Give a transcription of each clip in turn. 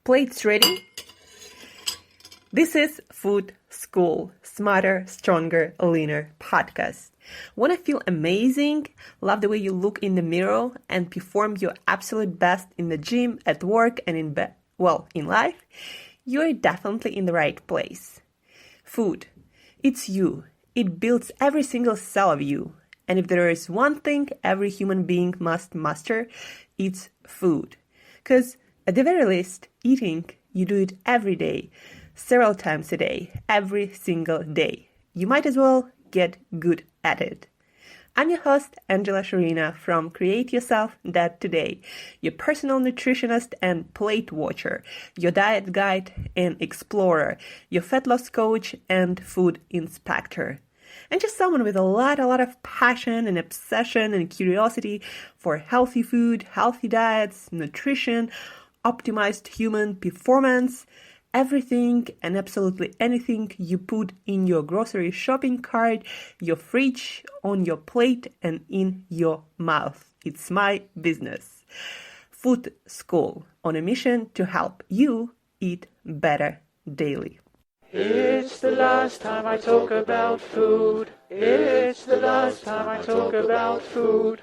Plates ready? This is Food School, Smarter, Stronger, Leaner podcast. Want to feel amazing, love the way you look in the mirror, and perform your absolute best in the gym, at work, and in life? You're definitely in the right place. Food. It's you. It builds every single cell of you. And if there is one thing every human being must master, it's food. Because at the very least, eating, you do it every day, several times a day, every single day. You might as well get good at it. I'm your host, Shurina from Create Yourself That Today, your personal nutritionist and plate watcher, your diet guide and explorer, your fat loss coach and food inspector. And just someone with a lot of passion and obsession and curiosity for healthy food, healthy diets, nutrition, optimized human performance, everything and absolutely anything you put in your grocery shopping cart, your fridge, on your plate, and in your mouth. It's my business. Food School, on a mission to help you eat better daily. It's the last time I talk about food. It's the last time I talk about food.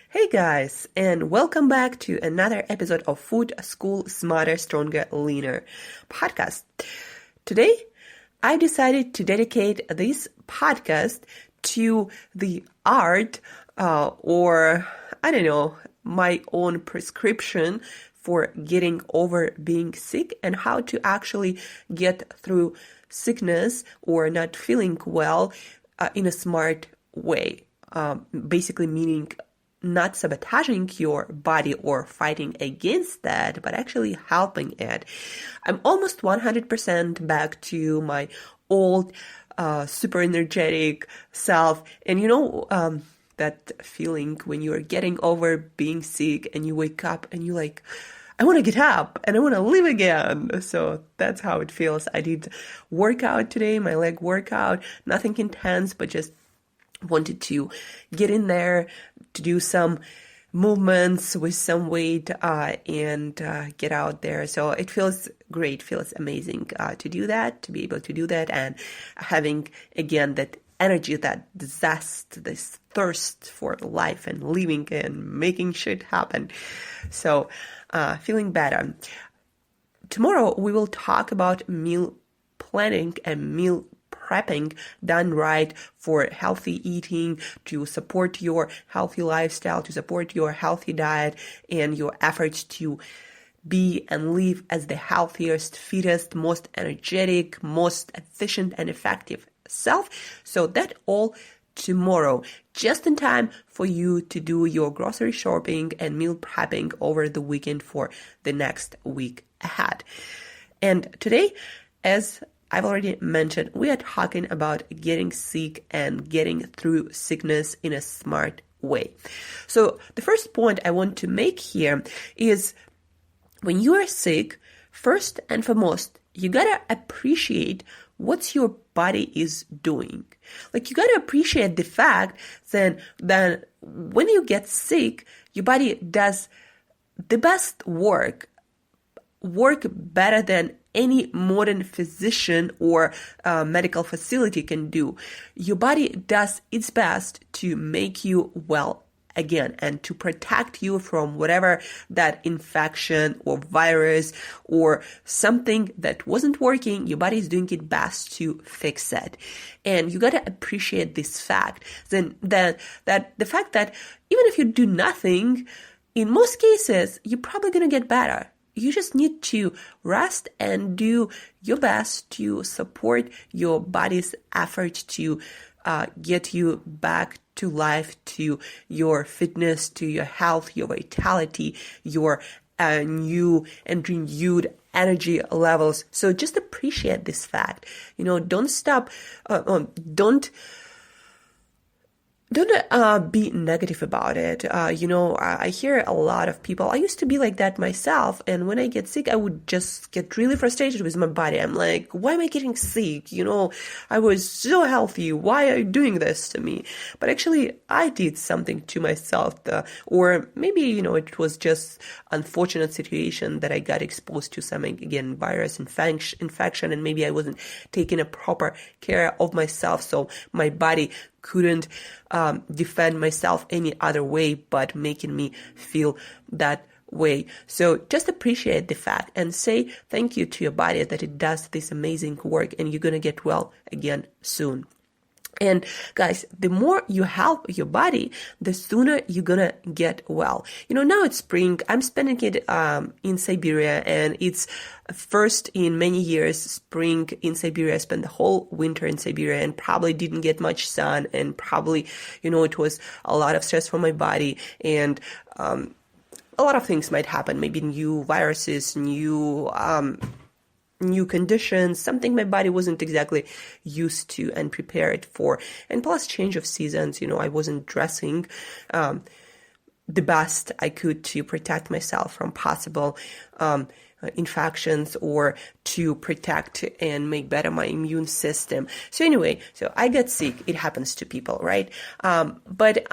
Hey guys, and welcome back to another episode of Food School Smarter, Stronger, Leaner podcast. Today, I decided to dedicate this podcast to the art or my own prescription for getting over being sick and how to actually get through sickness or not feeling well in a smart way. Basically meaning not sabotaging your body or fighting against that, but actually helping it. I'm almost 100% back to my old, super energetic self. And that feeling when you are getting over being sick and you wake up and you're like, I want to get up and I want to live again. So that's how it feels. I did workout today, my leg workout, nothing intense, but just wanted to get in there to do some movements with some weight and get out there. So it feels great, feels amazing to do that, to be able to do that, and having again that energy, that zest, this thirst for life and living and making shit happen. So feeling better. Tomorrow we will talk about meal planning and meal prepping done right for healthy eating, to support your healthy lifestyle, to support your healthy diet and your efforts to be and live as the healthiest, fittest, most energetic, most efficient and effective self. So that all tomorrow, just in time for you to do your grocery shopping and meal prepping over the weekend for the next week ahead. And today, as I've already mentioned, we are talking about getting sick and getting through sickness in a smart way. So the first point I want to make here is when you are sick, first and foremost, you gotta appreciate what your body is doing. Like you gotta appreciate the fact that when you get sick, your body does the best work better than any modern physician or medical facility can do. Your body does its best to make you well again and to protect you from whatever that infection or virus or something that wasn't working. Your body is doing its best to fix it. And you got to appreciate this fact. Then that the fact that even if you do nothing, in most cases, you're probably going to get better. You just need to rest and do your best to support your body's effort to get you back to life, to your fitness, to your health, your vitality, your new and renewed energy levels. So just appreciate this fact. Don't stop. Don't don't be negative about it. I hear a lot of people. I used to be like that myself. And when I get sick, I would just get really frustrated with my body. I'm like, why am I getting sick? I was so healthy. Why are you doing this to me? But actually, I did something to myself. Or maybe, it was just unfortunate situation that I got exposed to some, again, virus infection. And maybe I wasn't taking a proper care of myself. So my body couldn't defend myself any other way but making me feel that way. So just appreciate the fact and say thank you to your body that it does this amazing work, and you're going to get well again soon. And guys, the more you help your body, the sooner you're gonna get well. Now it's spring. I'm spending it in Siberia, and it's first in many years spring in Siberia. I spent the whole winter in Siberia and probably didn't get much sun, and probably, it was a lot of stress for my body, and a lot of things might happen. Maybe new viruses, new conditions, something my body wasn't exactly used to and prepared for. And plus change of seasons, I wasn't dressing the best I could to protect myself from possible infections or to protect and make better my immune system. So anyway, I got sick. It happens to people, right? But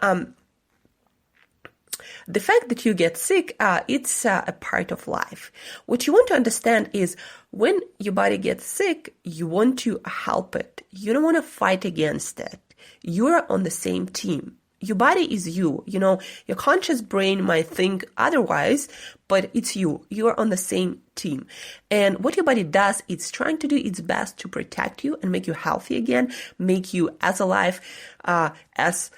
the fact that you get sick, it's a part of life. What you want to understand is when your body gets sick, you want to help it. You don't want to fight against it. You're on the same team. Your body is you. Your conscious brain might think otherwise, but it's you. You're on the same team. And what your body does, it's trying to do its best to protect you and make you healthy again, make you as alive as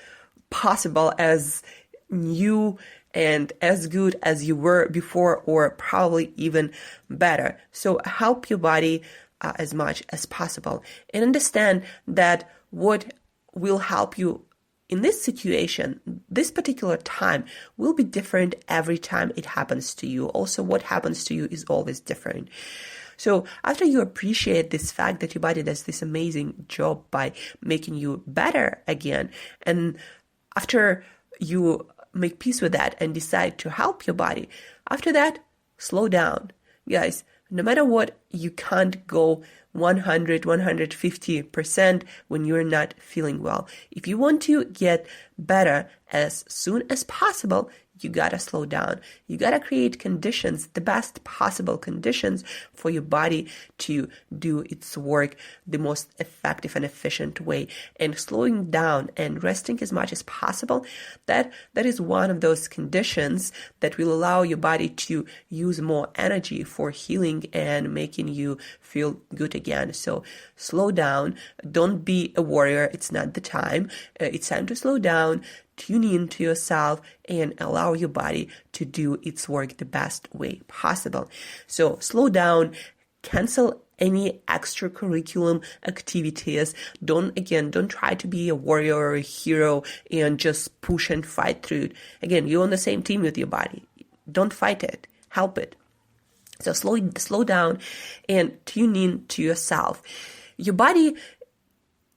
possible, as new and as good as you were before, or probably even better. So help your body as much as possible, and understand that what will help you in this situation, this particular time, will be different every time it happens to you. Also, what happens to you is always different. So after you appreciate this fact that your body does this amazing job by making you better again, and after you make peace with that and decide to help your body, after that, slow down. Guys, no matter what, you can't go 100, 150% when you're not feeling well. If you want to get better as soon as possible, you gotta slow down. You gotta create conditions, the best possible conditions for your body to do its work the most effective and efficient way. And slowing down and resting as much as possible, that is one of those conditions that will allow your body to use more energy for healing and making you feel good again. So slow down. Don't be a warrior. It's not the time. It's time to slow down. Tune in to yourself and allow your body to do its work the best way possible. So slow down, cancel any extracurricular activities. Don't try to be a warrior or a hero and just push and fight through it. Again, you're on the same team with your body. Don't fight it. Help it. So slow down and tune in to yourself. Your body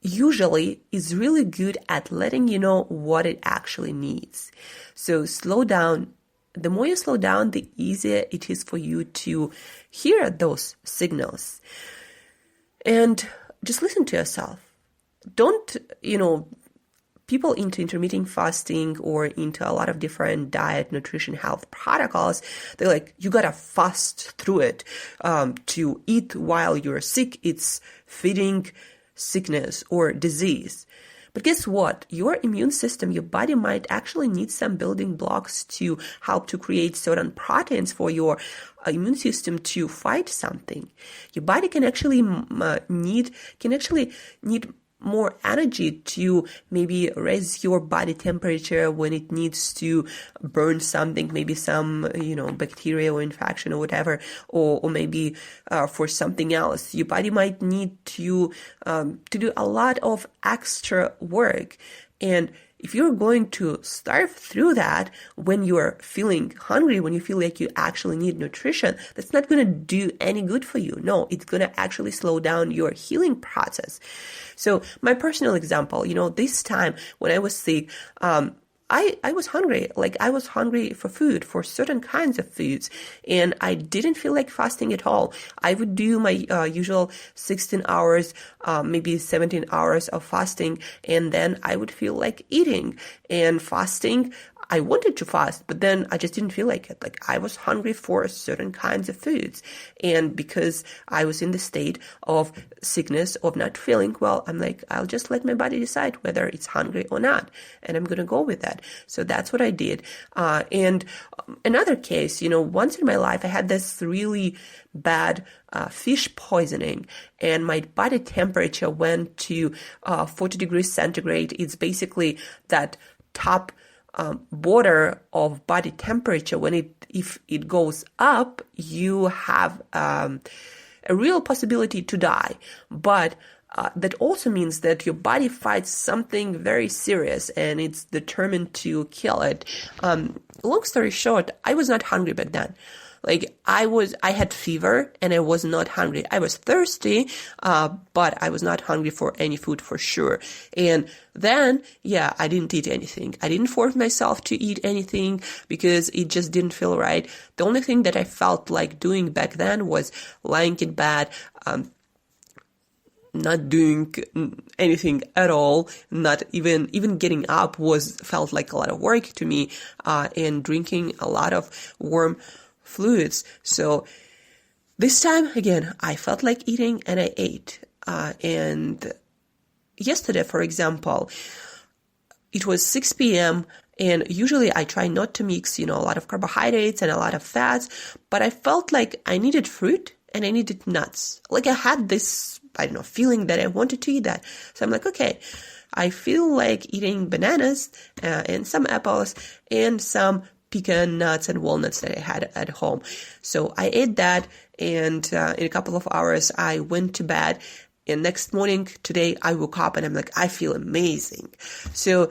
usually is really good at letting you know what it actually needs. So slow down. The more you slow down, the easier it is for you to hear those signals. And just listen to yourself. Don't, people into intermittent fasting or into a lot of different diet, nutrition, health protocols, they're like, you gotta fast through it. To eat while you're sick, it's feeding sickness or disease. But guess what? Your immune system, your body might actually need some building blocks to help to create certain proteins for your immune system to fight something. Your body can actually need more energy to maybe raise your body temperature when it needs to burn something, maybe some, bacteria or infection or whatever, or maybe for something else. Your body might need to do a lot of extra work. And if you're going to starve through that when you're feeling hungry, when you feel like you actually need nutrition, that's not going to do any good for you. No, it's going to actually slow down your healing process. So my personal example, this time when I was sick, I was hungry. Like, I was hungry for food, for certain kinds of foods, and I didn't feel like fasting at all. I would do my usual 16 hours, maybe 17 hours of fasting, and then I would feel like eating. And fasting, I wanted to fast, but then I just didn't feel like it. Like, I was hungry for certain kinds of foods. And because I was in the state of sickness, of not feeling well, I'm like, I'll just let my body decide whether it's hungry or not. And I'm going to go with that. So that's what I did. And another case, once in my life, I had this really bad fish poisoning, and my body temperature went to 40 degrees centigrade. It's basically that top border of body temperature. If it goes up, you have a real possibility to die. But that also means that your body fights something very serious, and it's determined to kill it. Long story short, I was not hungry back then. Like, I had fever and I was not hungry. I was thirsty, but I was not hungry for any food for sure. And then, I didn't eat anything. I didn't force myself to eat anything because it just didn't feel right. The only thing that I felt like doing back then was lying in bed, not doing anything at all, not even getting up felt like a lot of work to me, and drinking a lot of warm fluids. So this time, again, I felt like eating and I ate. And yesterday, for example, it was 6 p.m. and usually I try not to mix, a lot of carbohydrates and a lot of fats, but I felt like I needed fruit and I needed nuts. Like, I had this, feeling that I wanted to eat that. So I'm like, okay, I feel like eating bananas and some apples and some pecan nuts and walnuts that I had at home. So I ate that, and in a couple of hours I went to bed. And next morning, today, I woke up and I'm like, I feel amazing. So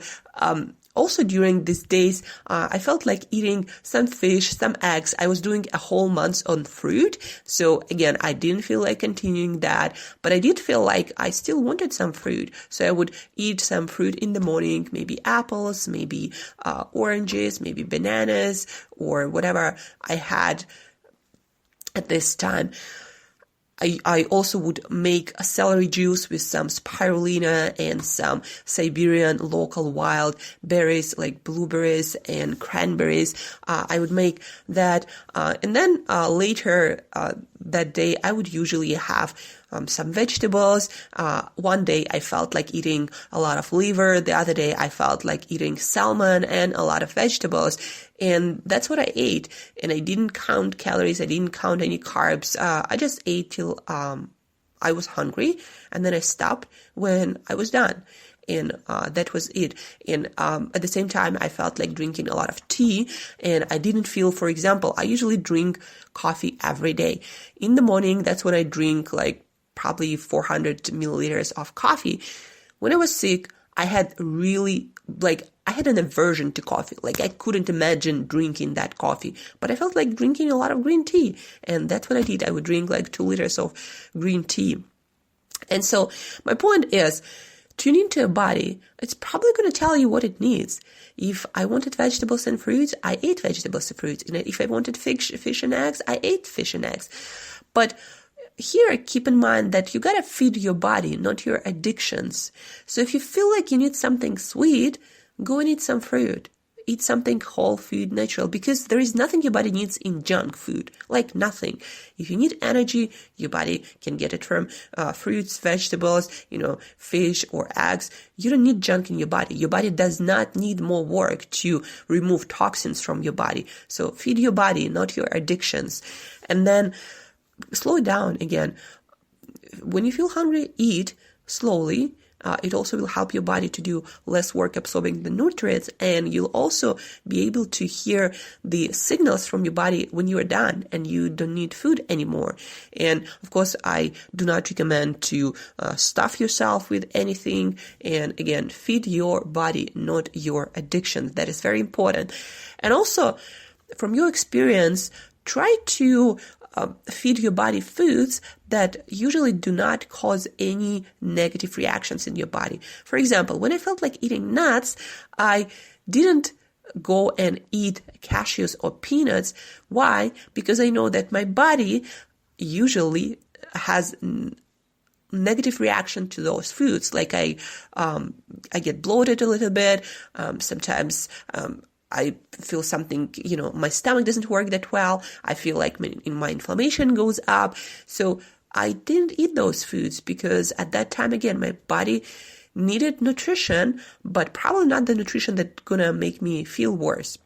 also during these days, I felt like eating some fish, some eggs. I was doing a whole month on fruit. So again, I didn't feel like continuing that, but I did feel like I still wanted some fruit. So I would eat some fruit in the morning, maybe apples, maybe oranges, maybe bananas, or whatever I had at this time. I also would make a celery juice with some spirulina and some Siberian local wild berries like blueberries and cranberries. I would make that. And then later that day, I would usually have some vegetables. One day I felt like eating a lot of liver. The other day I felt like eating salmon and a lot of vegetables. And that's what I ate. And I didn't count calories. I didn't count any carbs. I just ate till I was hungry. And then I stopped when I was done. And that was it. And at the same time, I felt like drinking a lot of tea. And I didn't feel, for example, I usually drink coffee every day. In the morning, that's when I drink like probably 400 milliliters of coffee. When I was sick, I had I had an aversion to coffee. Like, I couldn't imagine drinking that coffee, but I felt like drinking a lot of green tea. And that's what I did. I would drink like 2 liters of green tea. And so my point is, tune into your body. It's probably going to tell you what it needs. If I wanted vegetables and fruits, I ate vegetables and fruits. And if I wanted fish and eggs, I ate fish and eggs. But here, keep in mind that you gotta feed your body, not your addictions. So if you feel like you need something sweet, go and eat some fruit. Eat something whole food, natural, because there is nothing your body needs in junk food, like nothing. If you need energy, your body can get it from fruits, vegetables, fish or eggs. You don't need junk in your body. Your body does not need more work to remove toxins from your body. So feed your body, not your addictions. And then slow down again. When you feel hungry, eat slowly. It also will help your body to do less work absorbing the nutrients, and you'll also be able to hear the signals from your body when you are done and you don't need food anymore. And of course, I do not recommend to stuff yourself with anything. And again, feed your body, not your addiction. That is very important. And also, from your experience, try to feed your body foods that usually do not cause any negative reactions in your body. For example, when I felt like eating nuts, I didn't go and eat cashews or peanuts. Why? Because I know that my body usually has negative reaction to those foods. Like I get bloated a little bit. Sometimes I feel something, my stomach doesn't work that well. I feel like my inflammation goes up. So I didn't eat those foods because at that time, again, my body needed nutrition, but probably not the nutrition that's gonna make me feel worse.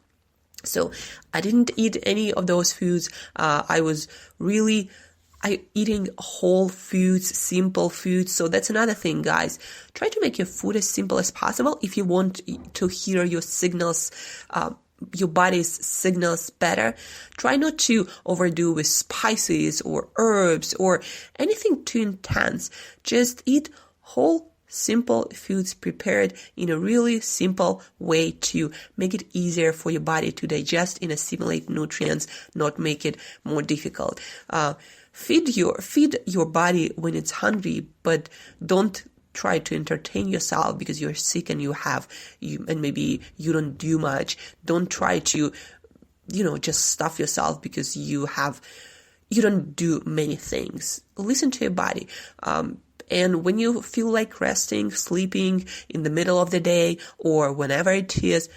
So I didn't eat any of those foods. I was really eating whole foods, simple foods. So that's another thing, guys. Try to make your food as simple as possible if you want to hear your signals, your body's signals better. Try not to overdo with spices or herbs or anything too intense. Just eat whole, simple foods prepared in a really simple way to make it easier for your body to digest and assimilate nutrients, not make it more difficult. Feed your body when it's hungry, but don't try to entertain yourself because you're sick and and maybe you don't do much. Don't try to, just stuff yourself because you don't do many things. Listen to your body. And when you feel like resting, sleeping in the middle of the day or whenever it is,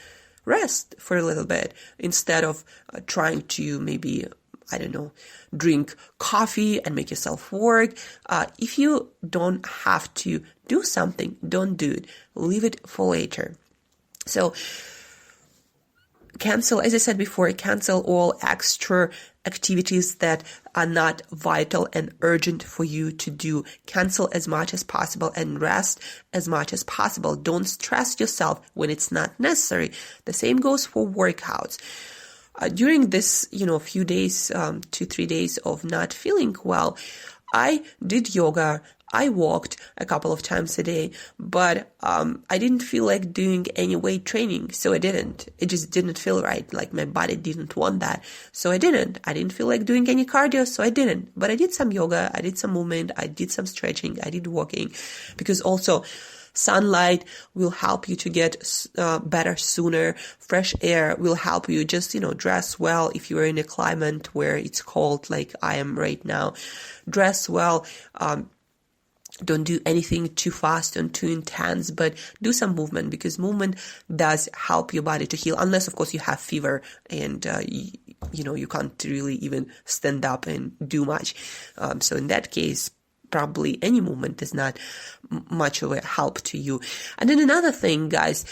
rest for a little bit instead of trying to maybe, drink coffee and make yourself work. If you don't have to do something, don't do it. Leave it for later. So as I said before, cancel all extra activities that are not vital and urgent for you to do. Cancel as much as possible and rest as much as possible. Don't stress yourself when it's not necessary. The same goes for workouts. During this, few days, 2-3 days of not feeling well, I did yoga. I walked a couple of times a day, but I didn't feel like doing any weight training, so I didn't. It just didn't feel right. Like my body didn't want that, so I didn't. I didn't feel like doing any cardio, so I didn't. But I did some yoga, I did some movement, I did some stretching, I did walking, because also sunlight will help you to get better sooner. Fresh air will help you just, dress well if you're in a climate where it's cold like I am right now. Dress well. Don't do anything too fast and too intense, but do some movement because movement does help your body to heal. Unless, of course, you have fever and, you can't really even stand up and do much. So in that case, probably any movement is not much of a help to you. And then another thing, guys,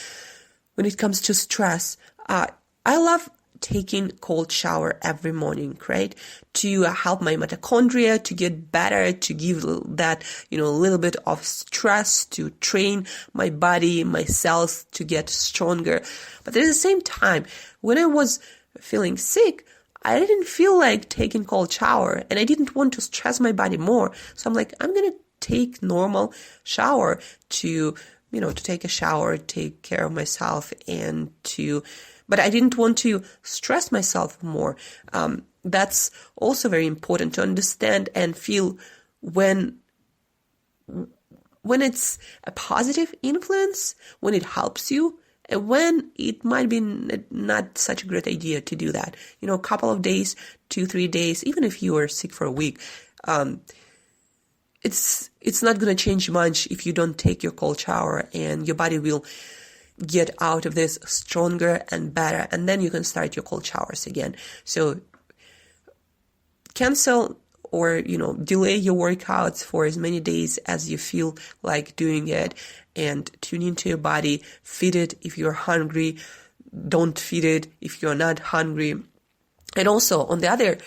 when it comes to stress, I love taking cold shower every morning, right? To help my mitochondria to get better, to give that, a little bit of stress, to train my body, my cells to get stronger. But at the same time, when I was feeling sick, I didn't feel like taking cold shower and I didn't want to stress my body more. So I'm like, I'm going to take normal shower to take a shower, take care of myself but I didn't want to stress myself more. That's also very important to understand and feel when it's a positive influence, when it helps you, and when it might be not such a great idea to do that. A couple of days, 2-3 days, even if you are sick for a week, it's not going to change much if you don't take your cold shower, and your body will get out of this stronger and better, and then you can start your cold showers again. So cancel or, delay your workouts for as many days as you feel like doing it, and tune into your body. Feed it if you're hungry. Don't feed it if you're not hungry. And also on the other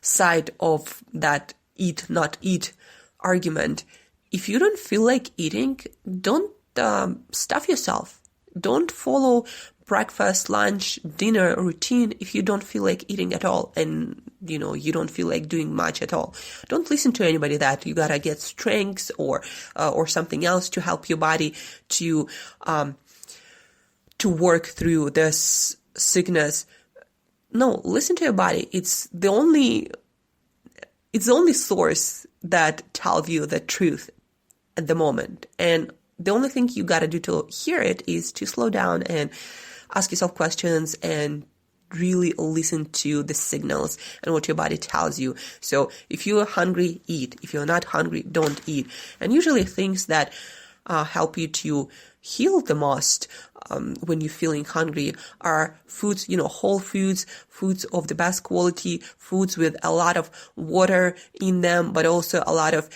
side of that eat, not eat argument, if you don't feel like eating, don't stuff yourself. Don't follow breakfast, lunch, dinner routine if you don't feel like eating at all and, you don't feel like doing much at all. Don't listen to anybody that you gotta get strengths or something else to help your body to work through this sickness. No, listen to your body. It's the only source that tells you the truth at the moment. And the only thing you got to do to hear it is to slow down and ask yourself questions and really listen to the signals and what your body tells you. So if you're hungry, eat. If you're not hungry, don't eat. And usually things that help you to heal the most when you're feeling hungry are foods, whole foods, foods of the best quality, foods with a lot of water in them, but also a lot of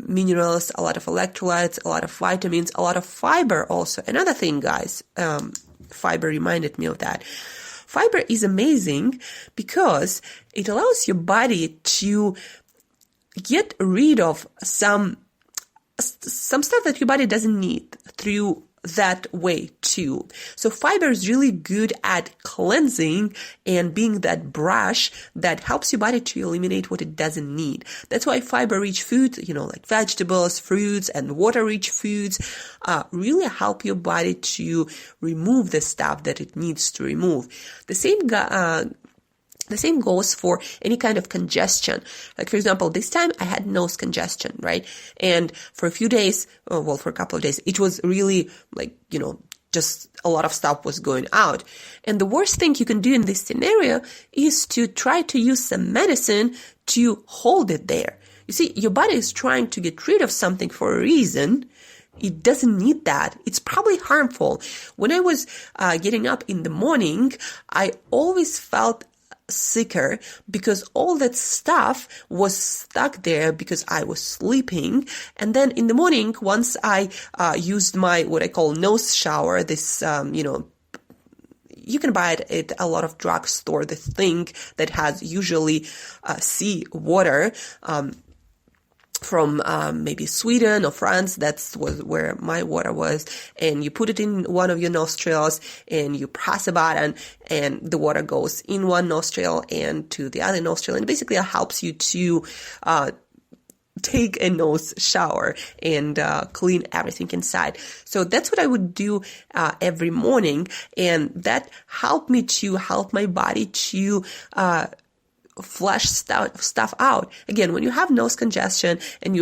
minerals, a lot of electrolytes, a lot of vitamins, a lot of fiber also. Another thing, guys, fiber reminded me of that. Fiber is amazing because it allows your body to get rid of some stuff that your body doesn't need through that way too. So fiber is really good at cleansing and being that brush that helps your body to eliminate what it doesn't need. That's why fiber-rich foods, like vegetables, fruits, and water-rich foods, really help your body to remove the stuff that it needs to remove. The same goes for any kind of congestion. Like, for example, this time I had nose congestion, right? And for a few days, for a couple of days, it was really just a lot of stuff was going out. And the worst thing you can do in this scenario is to try to use some medicine to hold it there. You see, your body is trying to get rid of something for a reason. It doesn't need that. It's probably harmful. When I was getting up in the morning, I always felt sicker because all that stuff was stuck there because I was sleeping. And then in the morning, once I used my what I call nose shower, this you can buy it at a lot of drugstore, the thing that has usually sea water, from maybe Sweden or France. That's where my water was. And you put it in one of your nostrils and you press a button and the water goes in one nostril and to the other nostril. And basically it helps you to take a nose shower and clean everything inside. So that's what I would do every morning. And that helped me to help my body to flush stuff out. Again, when you have nose congestion and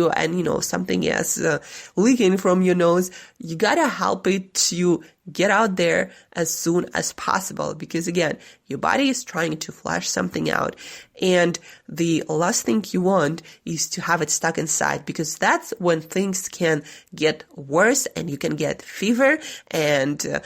something is leaking from your nose, you gotta help it to get out there as soon as possible, because again, your body is trying to flush something out, and the last thing you want is to have it stuck inside, because that's when things can get worse and you can get fever and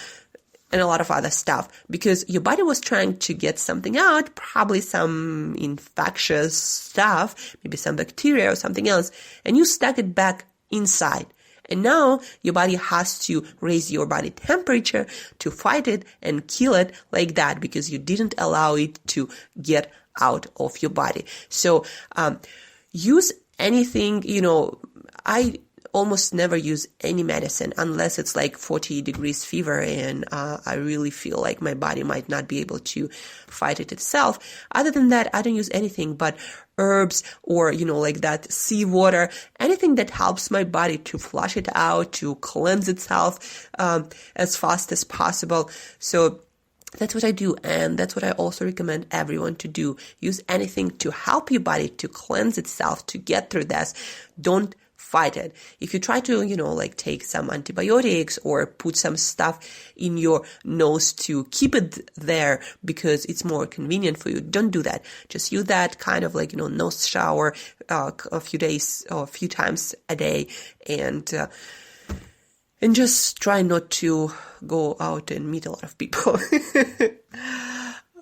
a lot of other stuff, because your body was trying to get something out, probably some infectious stuff, maybe some bacteria or something else, and you stuck it back inside. And now your body has to raise your body temperature to fight it and kill it like that, because you didn't allow it to get out of your body. So use anything, I almost never use any medicine unless it's like 40 degrees fever and I really feel like my body might not be able to fight it itself. Other than that, I don't use anything but herbs or, like that seawater, anything that helps my body to flush it out, to cleanse itself as fast as possible. So that's what I do, and that's what I also recommend everyone to do. Use anything to help your body to cleanse itself, to get through this. Don't fight it. If you try to, take some antibiotics or put some stuff in your nose to keep it there because it's more convenient for you, don't do that. Just use that kind of nose shower a few days or a few times a day, and just try not to go out and meet a lot of people.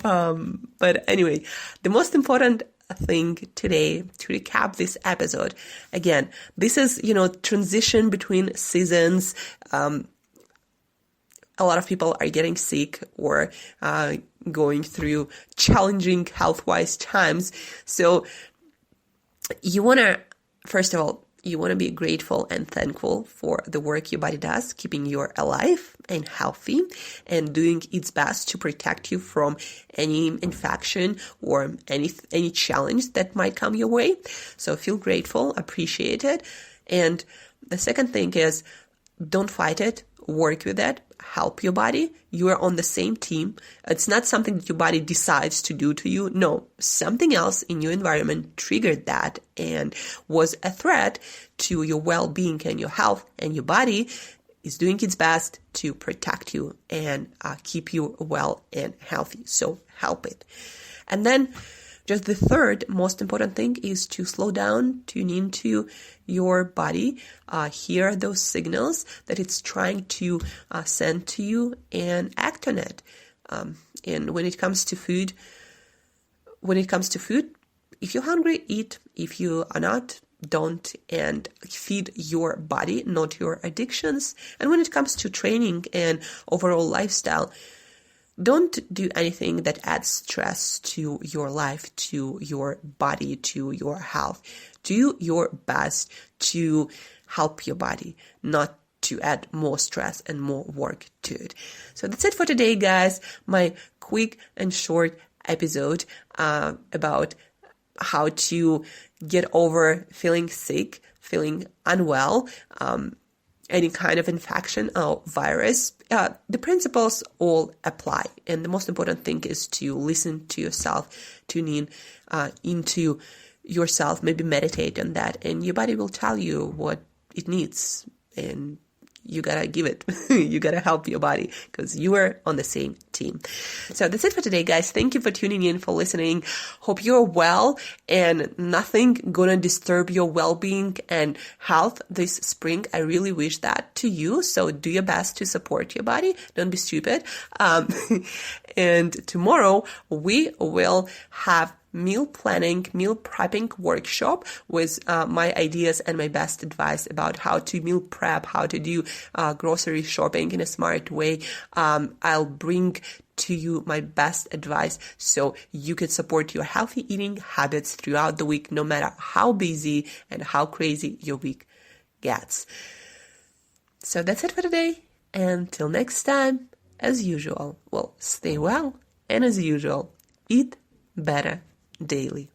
But anyway, the most important thing today, to recap this episode, again, this is, transition between seasons. A lot of people are getting sick or going through challenging health-wise times. So you want to, first of all, You want to be grateful and thankful for the work your body does, keeping you alive and healthy and doing its best to protect you from any infection or any challenge that might come your way. So feel grateful, appreciate it. And the second thing is, don't fight it, work with it, help your body. You are on the same team. It's not something that your body decides to do to you. No, something else in your environment triggered that and was a threat to your well-being and your health, and your body is doing its best to protect you and keep you well and healthy. So help it. And then just the third most important thing is to slow down, tune into your body, hear those signals that it's trying to send to you and act on it. And when it comes to food, if you're hungry, eat. If you are not, don't, and feed your body, not your addictions. And when it comes to training and overall lifestyle, don't do anything that adds stress to your life, to your body, to your health. Do your best to help your body, not to add more stress and more work to it. So that's it for today, guys. My quick and short episode about how to get over feeling sick, feeling unwell, any kind of infection or virus. The principles all apply. And the most important thing is to listen to yourself, tune in into yourself, maybe meditate on that, and your body will tell you what it needs. And you gotta give it. You gotta help your body because you are on the same team. So that's it for today, guys. Thank you for tuning in, for listening. Hope you're well and nothing gonna disturb your well-being and health this spring. I really wish that to you. So do your best to support your body. Don't be stupid. And tomorrow we will have meal planning, meal prepping workshop with my ideas and my best advice about how to meal prep, how to do grocery shopping in a smart way. I'll bring to you my best advice so you can support your healthy eating habits throughout the week, no matter how busy and how crazy your week gets. So that's it for today. And till next time, as usual, well, stay well, and as usual, eat better daily.